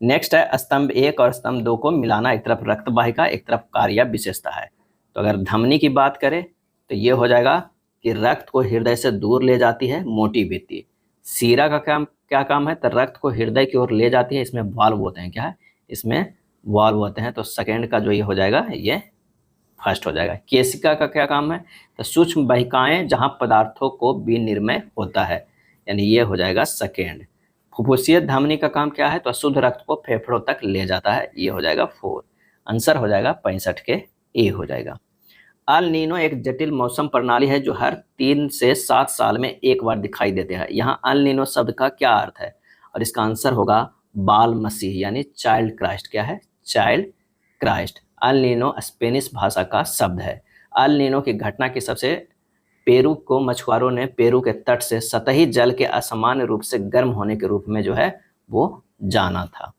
Speaker 1: नेक्स्ट है, स्तंभ 1 और स्तंभ 2 को मिलाना एक तरफ रक्त वाहिका एक तरफ कार्य विशेषता है। तो अगर धमनी की बात करें तो ये हो जाएगा कि रक्त को हृदय से दूर ले जाती है मोटी भित्ति। सीरा का क्या काम है? तो रक्त को हृदय की ओर ले जाती है, इसमें वाल्व होते हैं। क्या है? इसमें वाल्व होते हैं। तो सेकेंड का जो ये हो जाएगा ये फर्स्ट हो जाएगा। केशिका का क्या काम है? तो सूक्ष्म वाहिकाएं जहां पदार्थों को विनिर्मय होता है, यानी ये हो जाएगा सेकेंड। फुफ्फुसीय धमनी का काम क्या है? तो अशुद्ध रक्त को फेफड़ों तक ले जाता है, ये हो जाएगा 4। आंसर हो जाएगा 65 के ए हो जाएगा। अल नीनो एक जटिल मौसम प्रणाली है जो हर 3 से 7 साल में एक बार दिखाई देते हैं। यहाँ अल नीनो शब्द का क्या अर्थ है? और इसका आंसर होगा बाल मसीह, यानी चाइल्ड क्राइस्ट। क्या है? Child Christ. El Nino Spanish भाषा का शब्द है। अल नीनो की घटना की सबसे पेरू को मछुआरों ने पेरू के तट से सतही जल के असामान्य रूप से गर्म होने के रूप में जो है वो जाना था।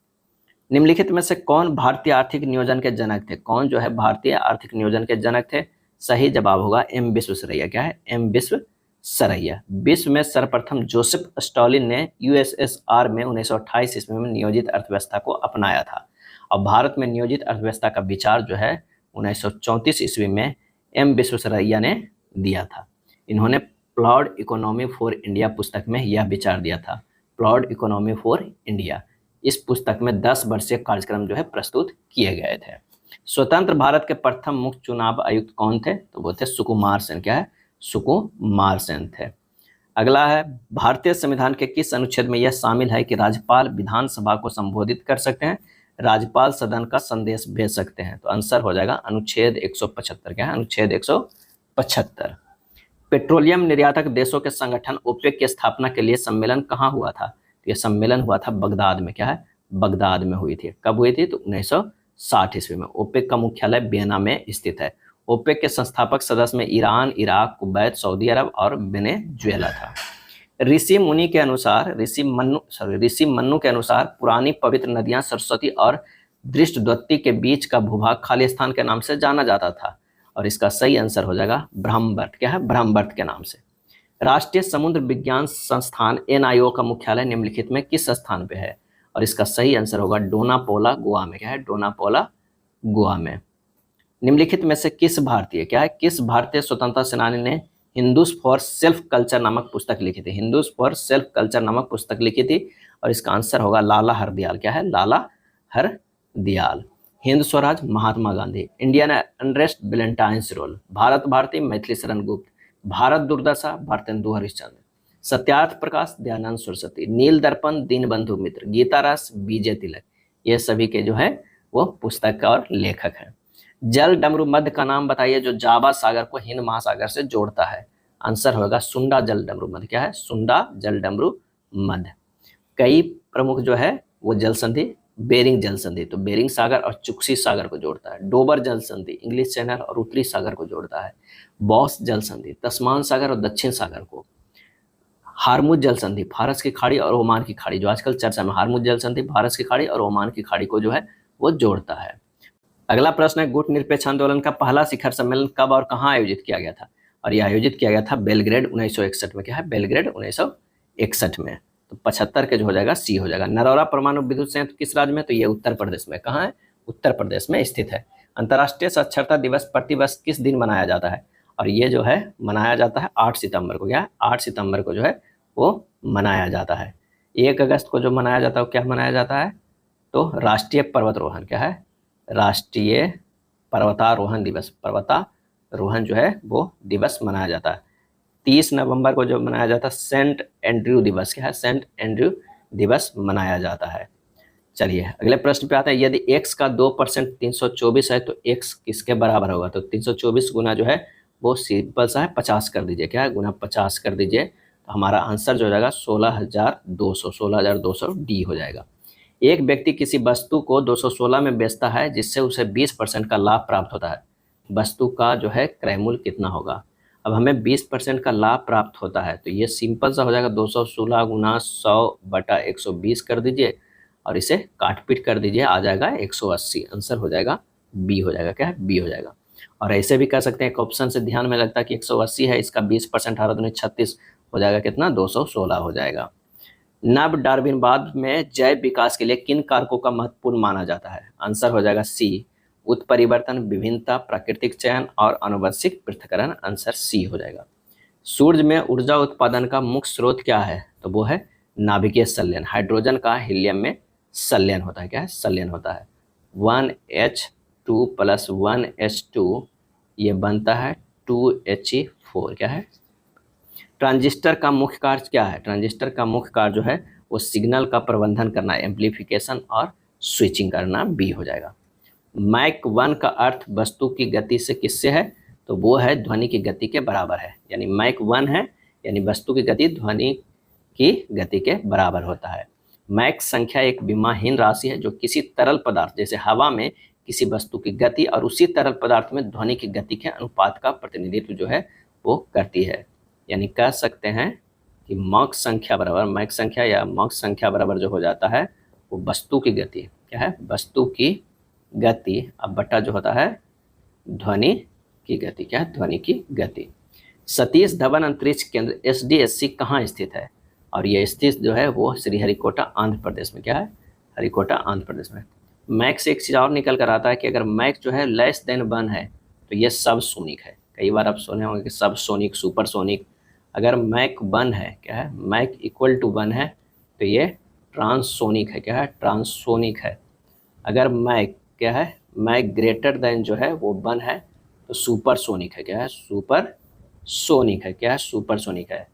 Speaker 1: निम्नलिखित में से कौन भारतीय आर्थिक नियोजन के जनक थे? कौन जो है भारतीय आर्थिक नियोजन के जनक थे? सही जवाब होगा एम विश्वेश्वरैया। क्या है? एम विश्वेश्वरैया। विश्व में सर्वप्रथम जोसेफ स्टॉलिन ने USSR में 1928 ईस्वी में नियोजित अर्थव्यवस्था को अपनाया था। और भारत में नियोजित अर्थव्यवस्था का विचार जो है 1934 ईस्वी में एम विश्वेश्वरैया ने दिया था। इन्होंने प्लॉड इकोनॉमी फॉर इंडिया पुस्तक में यह विचार दिया था। प्लॉड इकोनॉमी फॉर इंडिया, इस पुस्तक में 10 वर्षीय कार्यक्रम जो है प्रस्तुत किए गए थे। स्वतंत्र भारत के प्रथम मुख्य चुनाव आयुक्त कौन थे? तो वो थे सुकुमार सेन। क्या है? सुकुमार सेन थे। अगला है, भारतीय संविधान के किस अनुच्छेद में यह शामिल है कि राज्यपाल विधानसभा को संबोधित कर सकते हैं, राज्यपाल सदन का संदेश भेज सकते हैं? तो आंसर हो जाएगा अनुच्छेद 175। क्या है? अनुच्छेद 175। पेट्रोलियम निर्यातक देशों के संगठन ओपेक की स्थापना के लिए सम्मेलन कहाँ हुआ था? तो यह सम्मेलन हुआ था बगदाद में। क्या है? बगदाद में हुई थी। कब हुई थी? तो 1960 ईस्वी में। ओपेक का मुख्यालय वियना में स्थित है। ओपेक के संस्थापक सदस्य में ईरान, इराक, कुवैत, सऊदी अरब और वेनेजुएला था। ऋषि मन्नु के अनुसार पुरानी पवित्र नदियां सरस्वती और दृष्टद्वती के बीच का भूभाग खाली स्थान के नाम से जाना जाता था। और इसका सही आंसर हो जाएगा ब्रह्मवर्त। क्या है? ब्रह्मवर्त के नाम से। राष्ट्रीय समुद्र विज्ञान संस्थान NIO का मुख्यालय निम्नलिखित में किस स्थान पे है? और इसका सही आंसर होगा डोनापोला, गोवा में। क्या है? डोनापोला, गोवा में। निम्नलिखित में से किस भारतीय स्वतंत्रता सेनानी ने हिंदूज फॉर सेल्फ कल्चर नामक पुस्तक लिखी थी? हिंदूज फॉर सेल्फ कल्चर नामक पुस्तक लिखी थी। और इसका आंसर होगा लाला हरदयाल। क्या है? Lala Hardayal. Hind Swaraj, Mahatma Gandhi. Indian unrest, Valentine Chirol. Bharat Bharati, Maithili Sharan Gupt. Bharat दुर्दशा, भारतेंदु हरिश्चंद्र। सत्यार्थ प्रकाश, दयानंद सरस्वती। नील दर्पण, दीनबंधु मित्र। गीता रस, विजय तिलक। ये सभी के जो है वो पुस्तक और लेखक हैं। जल डमरू मध्य का नाम बताइए जो जावा सागर को हिंद महासागर से जोड़ता है? आंसर होगा सुंडा जल डमरू मध्य। क्या है? सुंडा जल डमरू मध्य। कई प्रमुख जो है वो जल संधि बेरिंग जल संधि तो बेरिंग सागर और चुक्सी सागर को जोड़ता है। डोबर जल संधि इंग्लिश चैनल और उत्तरी सागर को जोड़ता है। बॉस जल संधि तस्मान सागर और दक्षिण सागर को। हार्मुज जल संधि फारस की खाड़ी और ओमान की खाड़ी, जो आजकल चर्चा में, हार्मुज जल संधि फारस की खाड़ी और ओमान की खाड़ी को जो है वो जोड़ता है। अगला प्रश्न है, गुट निरपेक्ष आंदोलन का पहला शिखर सम्मेलन कब और कहाँ आयोजित किया गया था? और यह आयोजित किया गया था बेलग्रेड 1961 में। क्या है? बेलग्रेड 1961 में। तो 75 के जो हो जाएगा सी हो जाएगा। नरौरा परमाणु विद्युत संयंत्र किस राज्य में? तो ये उत्तर प्रदेश में। कहाँ है? उत्तर प्रदेश में स्थित है। अंतर्राष्ट्रीय साक्षरता दिवस प्रतिवर्ष किस दिन मनाया जाता है? और ये जो है मनाया जाता है 8 सितंबर को। क्या? 8 सितंबर को जो है वो मनाया जाता है। 1 अगस्त को जो मनाया जाता है वो क्या मनाया जाता है? तो राष्ट्रीय पर्वतारोहण। क्या है? राष्ट्रीय पर्वतारोहण दिवस। पर्वतारोहण जो है वो दिवस मनाया जाता है। 30 नवंबर को जो मनाया जाता है सेंट एंड्रयू दिवस। क्या है? सेंट एंड्रयू दिवस मनाया जाता है। चलिए अगले प्रश्न पे आते हैं। यदि x का 2% 324 है तो x किसके बराबर होगा? तो 324 गुना जो है वो सिंपल सा है 50 कर दीजिए। क्या है? गुना 50 कर दीजिए तो हमारा आंसर जो हो जाएगा 16,200 डी हो जाएगा। एक व्यक्ति किसी वस्तु को 216 में बेचता है जिससे उसे 20% का लाभ प्राप्त होता है। वस्तु का जो है क्रय मूल्य कितना होगा? अब हमें 20% का लाभ प्राप्त होता है तो ये सिंपल सा हो जाएगा 216 गुना 100/120 कर दीजिए और इसे काट पीट कर दीजिए, आ जाएगा 180। आंसर हो जाएगा बी हो जाएगा। क्या है? बी हो जाएगा। और ऐसे भी कर सकते हैं, एक ऑप्शन से ध्यान में लगता है कि 180 है, इसका 20% 18×36 हो जाएगा कितना? 216 हो जाएगा। नव डार्विनवाद में जैव विकास के लिए किन कारकों का महत्वपूर्ण माना जाता है? आंसर हो जाएगा सी, उत्परिवर्तन, विभिन्नता, प्राकृतिक चयन और आनुवंशिक पृथक्करण। आंसर सी हो जाएगा। सूर्य में ऊर्जा उत्पादन का मुख्य स्रोत क्या है? तो वो है नाभिकीय संलयन। हाइड्रोजन का हीलियम में संलयन होता है। क्या है? संलयन होता है। 1H2 + 1H2 ये बनता है 2He4। क्या है? ट्रांजिस्टर का मुख्य कार्य क्या है? ट्रांजिस्टर का मुख्य कार्य जो है वो सिग्नल का प्रबंधन करना, एम्प्लीफिकेशन और स्विचिंग करना। बी हो जाएगा। मैक 1 का अर्थ वस्तु की गति से किससे है? तो वो है ध्वनि की गति के बराबर है। यानी मैक 1 है यानी वस्तु की गति ध्वनि की गति के बराबर होता है। मैक संख्या एक विमाहीन राशि है जो किसी तरल पदार्थ जैसे हवा में किसी वस्तु की गति और उसी तरल पदार्थ में ध्वनि की गति के अनुपात का प्रतिनिधित्व जो है वो करती है। यानी कह सकते हैं कि मैक संख्या बराबर जो हो जाता है वो वस्तु की गति। क्या है? वस्तु की गति अब बटा जो होता है ध्वनि की गति। क्या है? ध्वनि की गति। सतीश धवन अंतरिक्ष केंद्र SDSC कहाँ स्थित है? और ये स्थित जो है वो श्रीहरिकोटा आंध्र प्रदेश में। क्या है? हरिकोटा आंध्र प्रदेश में। मैक से एक चीज़ और निकल कर आता है कि अगर मैक जो है लेस देन 1 है तो ये सब सोनिक है। कई बार आप सुने होंगे कि सब सोनिक, सुपर सोनिक। अगर मैक 1 है, क्या है? मैक = 1 है तो ये ट्रांससोनिक है। क्या है? ट्रांससोनिक है। अगर मैक क्या है? मैक ग्रेटर देन जो है वो 1 है तो सुपर सोनिक है। क्या है? सुपर सोनिक है। क्या है? सुपर सोनिक है।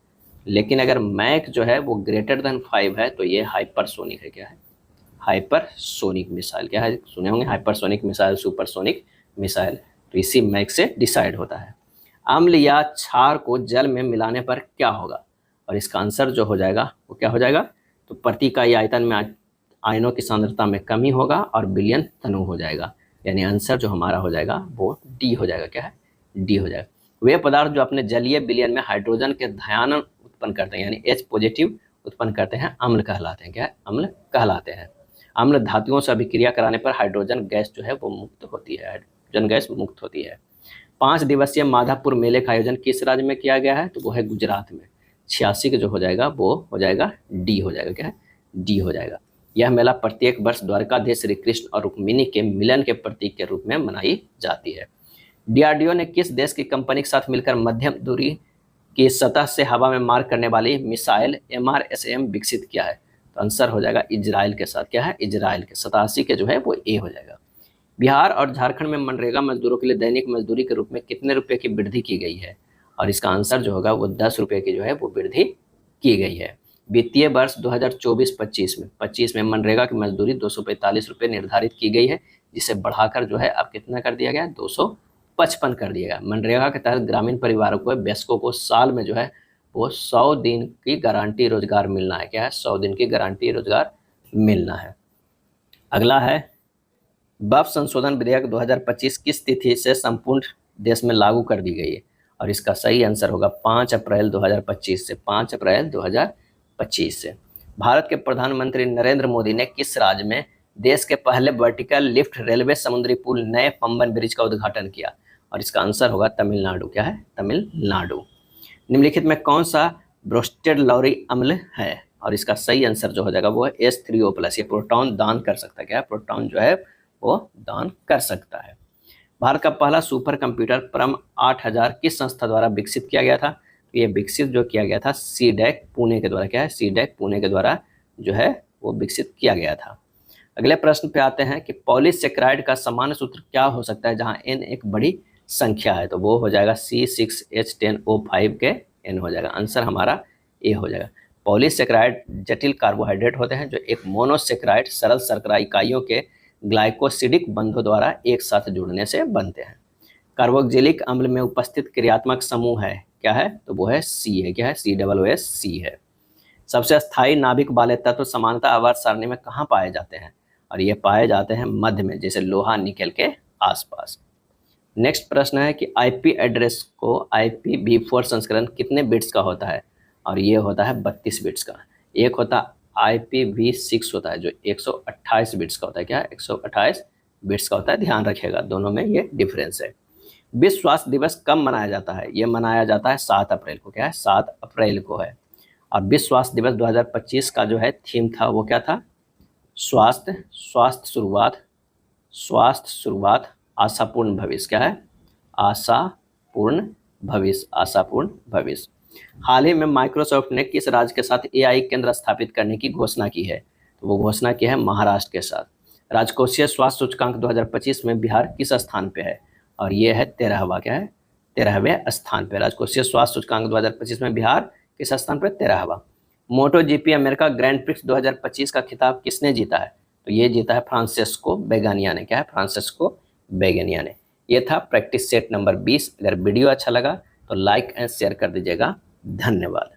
Speaker 1: लेकिन अगर मैक जो है वो ग्रेटर देन 5 है तो ये हाइपरसोनिक है। क्या है? Hypersonic missile. क्या है? सुने होंगे हाइपरसोनिक मिसाइल, सुपरसोनिक मिसाइल। तो इसी मैक से डिसाइड होता है। अम्ल या क्षार को जल में मिलाने पर क्या होगा? और इसका आंसर जो हो जाएगा वो क्या हो जाएगा? तो प्रति इकाई आयतन में आयनों की सांद्रता में कमी होगा और विलयन तनु हो जाएगा। यानी आंसर जो हमारा हो जाएगा वो डी हो जाएगा। क्या है? डी हो जाएगा। वे पदार्थ जो अपने जलीय विलयन में हाइड्रोजन के धायन उत्पन्न करते हैं यानी H+ उत्पन्न करते हैं, अम्ल कहलाते हैं। क्या है? अम्ल कहलाते हैं। अम्ल धातुओं से अभिक्रिया कराने पर हाइड्रोजन गैस जो है वो मुक्त होती है। हाइड्रोजन गैस मुक्त होती है। 5 दिवसीय माधापुर मेले का आयोजन किस राज्य में किया गया है? तो वो है गुजरात में। 86 का जो हो जाएगा वो हो जाएगा डी हो जाएगा। क्या है? डी हो जाएगा। यह मेला प्रत्येक वर्ष द्वारकाधीश श्री कृष्ण और रुक्मिणी के मिलन के प्रतीक के रूप में मनाई जाती है। DRDO ने किस देश की कंपनी के साथ मिलकर मध्यम दूरी की सतह से हवा में मार करने वाली मिसाइल MRSAM विकसित किया है? तो आंसर हो जाएगा इजराइल के साथ। क्या है? इजराइल के। 87 के जो है वो ए हो जाएगा। बिहार और झारखंड में मनरेगा मजदूरों के लिए दैनिक मजदूरी के रूप में कितने रुपए की वृद्धि की गई है? और इसका आंसर जो होगा वो 10 रुपये की जो है वो वृद्धि की गई है। वित्तीय वर्ष 2024-25 में मनरेगा की मजदूरी 245 रुपये निर्धारित की गई है, जिसे बढ़ाकर जो है अब कितना कर दिया गया? 255 कर दिया गया। मनरेगा के तहत ग्रामीण परिवारों को, वयस्कों को साल में जो है वो 100 दिन की गारंटी रोजगार मिलना है। क्या है? 100 दिन की गारंटी रोजगार मिलना है। अगला है वक्फ संशोधन विधेयक 2025 किस तिथि से संपूर्ण देश में लागू कर दी गई है? और इसका सही आंसर होगा 5 अप्रैल 2025 से। 5 अप्रैल 2025 से। भारत के प्रधानमंत्री नरेंद्र मोदी ने किस राज्य में देश के पहले वर्टिकल लिफ्ट रेलवे समुद्री पुल नए पंबन ब्रिज का उद्घाटन किया? और इसका आंसर होगा तमिलनाडु। क्या है? तमिलनाडु। निम्नलिखित में कौन सा ब्रोस्टेड लॉरी अम्ल है? और इसका सही आंसर जो हो जाएगा वो है H3O+। ये प्रोटॉन दान कर सकता है। क्या है? प्रोटॉन जो है वो दान कर सकता है। भारत का पहला सुपर कंप्यूटर परम 8000 किस संस्था द्वारा विकसित किया गया था? तो ये विकसित जो किया गया था सीडैक पुणे के द्वारा। क्या है? सीडैक पुणे के द्वारा जो है वो विकसित किया गया था। अगले प्रश्न पे आते हैं कि पॉलीसेकेराइड का सामान्य सूत्र क्या हो सकता है जहां n एक बड़ी संख्या है? तो वो हो जाएगा C6H10O5 के n हो जाएगा। आंसर हमारा ए हो जाएगा। पॉलीसेकेराइड जटिल कार्बोहाइड्रेट होते हैं जो एक मोनोसेकेराइड सरल शर्करा इकाइयों के ग्लाइकोसिडिक बंधों द्वारा एक साथ जुड़ने से बनते हैं। कार्बोक्जिलिक अम्ल में उपस्थित क्रियात्मक समूह है। क्या है? तो वो है सी है। क्या है? COOH है। सबसे स्थायी नाभिक वाले तत्व समानता आवर्त सारणी में कहाँ पाए जाते हैं? और ये पाए जाते हैं मध्य में, जैसे लोहा निकेल के आसपास। नेक्स्ट प्रश्न है कि आईपी एड्रेस को IPv4 संस्करण कितने बिट्स का होता है? और ये होता है 32 बिट्स का। एक होता IPv6 होता है जो 128 बिट्स का होता है। क्या? 128 बिट्स का होता है। ध्यान रखिएगा, दोनों में ये डिफरेंस है। विश्व स्वास्थ्य दिवस कब मनाया जाता है? ये मनाया जाता है 7 अप्रैल को। क्या है? 7 अप्रैल को है। और विश्व स्वास्थ्य दिवस 2025 का जो है थीम था वो क्या था? स्वास्थ्य शुरुआत आशापूर्ण भविष्य। क्या है? आशापूर्ण भविष्य। हाल ही में माइक्रोसॉफ्ट ने किस राज्य के साथ AI केंद्र स्थापित करने की घोषणा की है? तो वो घोषणा की है महाराष्ट्र के साथ। राजकोषीय स्वास्थ्य सूचकांक 2025 में बिहार किस स्थान पे है? और ये है 13वां। क्या है? 13वें स्थान पे। राजकोषीय स्वास्थ्य सूचकांक 2025 में बिहार किस स्थान पे? 13वां। MotoGP अमेरिका ग्रैंड प्रिक्स 2025 का खिताब किसने जीता है? तो ये जीता है फ्रांसेस्को बेगानिया ने। क्या है? फ्रांसेस्को बेगानिया ने। ये था प्रैक्टिस सेट नंबर 20। अगर वीडियो अच्छा लगा तो लाइक एंड शेयर कर दीजिएगा। धन्यवाद।